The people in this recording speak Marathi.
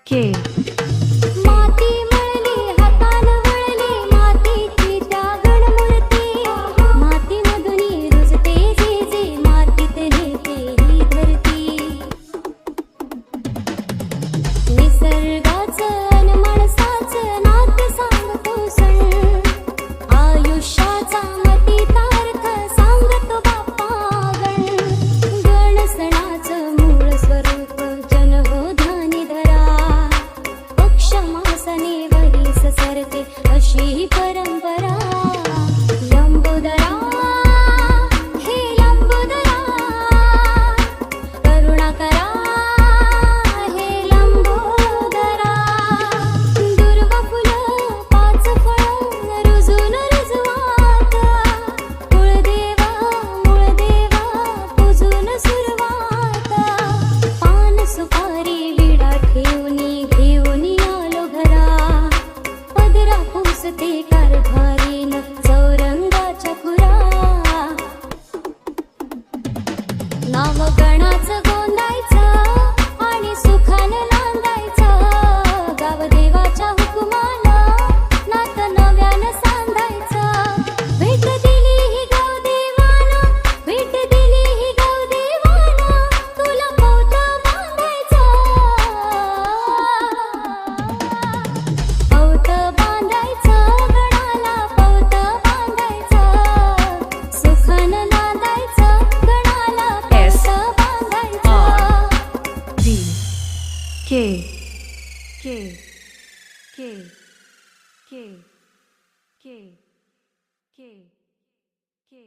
के माती मळली हातान वळली मातीची त्या गणमूर्ती मातीमधून रुजते जे मातीत नेते ही धरती निसर्गाचं अन माणसाचं नातं सांगतो सण आयुष्याचा मतितार्थ सांगतो बाप्पा गण सणाचं मूळ स्वरूप जन हो ध्यानी धरा पक्ष मासने वरीस सरते अशी परंपरा लंबोदरा हे लंबोदरा करुणा करा हे लंबोदरा दुर्वा फुलं पाच फळं रुजून रुजवात कुळदेवा मूळदेवा पूजून सुरुवात पान सुपारी विडा ठेवणी घेऊन आलो घरा पदरा पुसते कारभारीन चौरंगाच्या खुरा नाव गणाचं गोंदायचं आणि सुखानं नांदायचं गाव देवाच्या हुकुमानं नातं नव्यानं सांधायचं भेट दिली ही गाव देवानं भेट दिली ही गाव देवानं तुला पौत बांधायचं पौत बांधायचं गणाला पौत बांधायचं सुखानं नांदायचं गणाला S पौत बांधायचं D के के के के के के